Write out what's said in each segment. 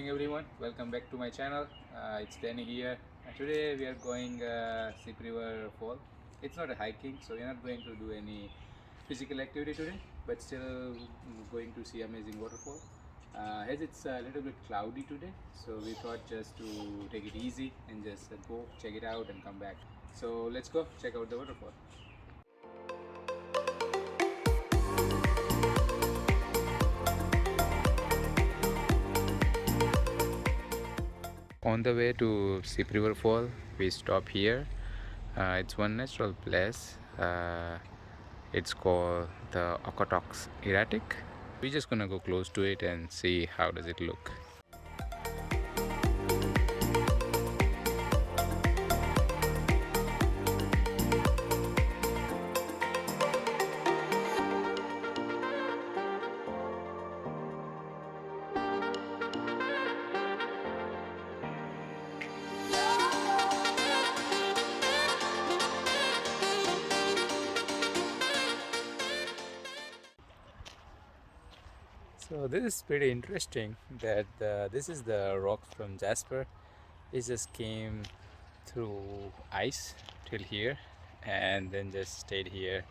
morning everyone, welcome back to my channel. It's Danny here. Today we are going Sip River Fall. It's not a hiking, so we are not going to do any physical activity today, but still going to see amazing waterfall. As it's a little bit cloudy today, so we thought just to take it easy and just go check it out and come back. So let's go check out the waterfall. On the way to Sip River Fall, we stop here. It's one natural place. It's called the Okotoks Erratic. We're just gonna go close to it and see how does it look. So this is pretty interesting that this is the rocks from Jasper. It just came through ice till here and then just stayed here.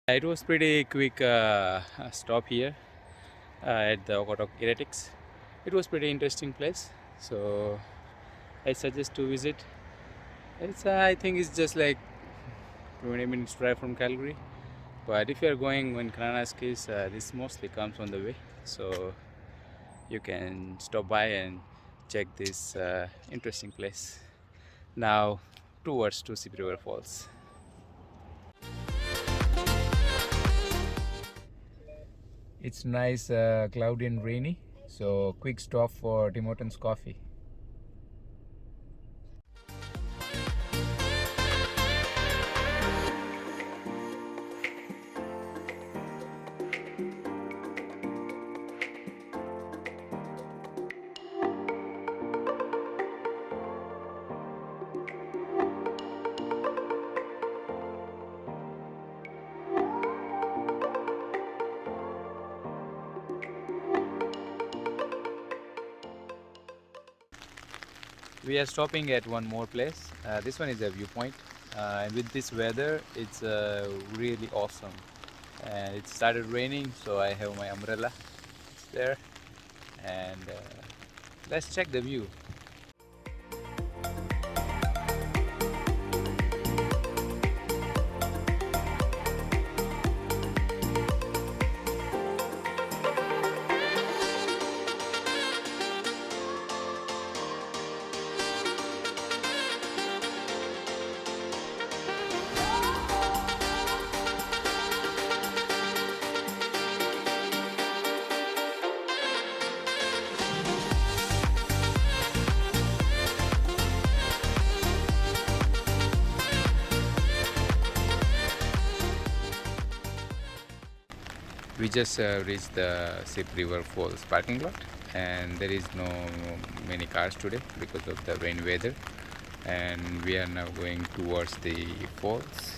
It was pretty quick stop here at the Okotoks Erratic. It was pretty interesting place, so I suggest to visit. It's I think it's just like 20 minutes drive from Calgary, but if you are going when Kananaskis, this mostly comes on the way, so you can stop by and check this interesting place. Now towards to Sip River Falls. It's nice, cloudy and rainy, so quick stop for Hortons Coffee. We are stopping at one more place. This one is a viewpoint, and with this weather, it's really awesome. And it started raining, so I have my umbrella. It's there, and let's check the view. We just reached the Sip River Falls parking lot, and there is no many cars today because of the rain weather, and we are now going towards the falls.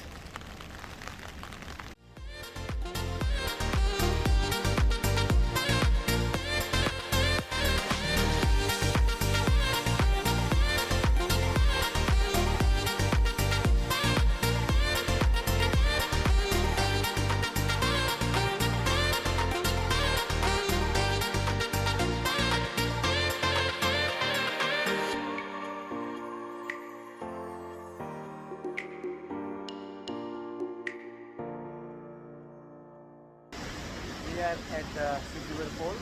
We are at Sip River Falls.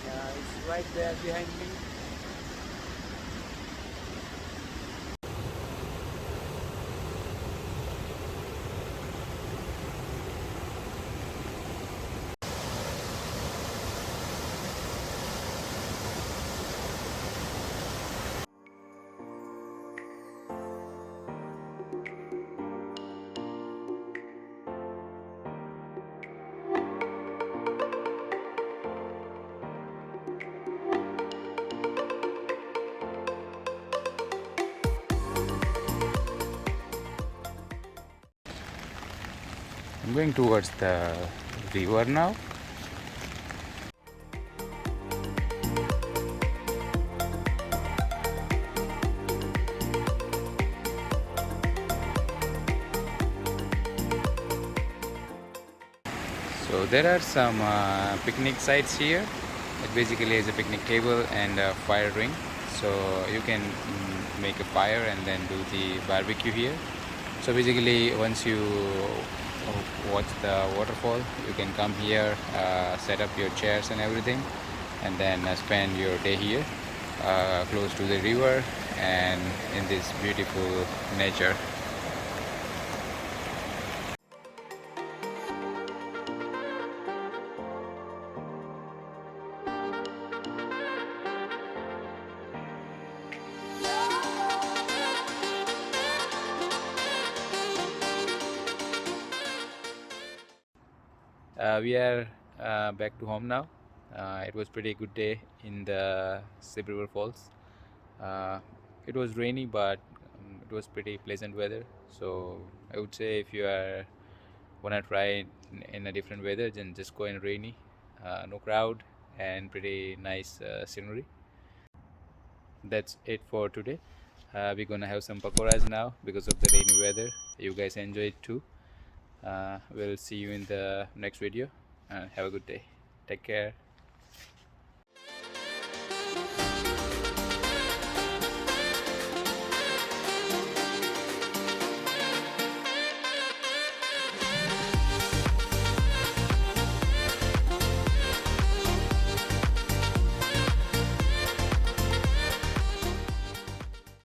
It's right there behind me. going towards the river now. So there are some picnic sites here. It basically is a picnic table and a fire ring. So you can make a fire and then do the barbecue here. So basically once you watch the waterfall, you can come here, set up your chairs and everything, and then spend your day here close to the river and in this beautiful nature. We are back to home now. It was pretty good day in the River Falls. It was rainy, but it was pretty pleasant weather. So I would say if you are wanna try in a different weather, then just go in rainy. No crowd and pretty nice scenery. That's it for today. We're gonna have some pakoras now because of the rainy weather. You guys enjoy it too. We'll see you in the next video. Have a good day. Take care.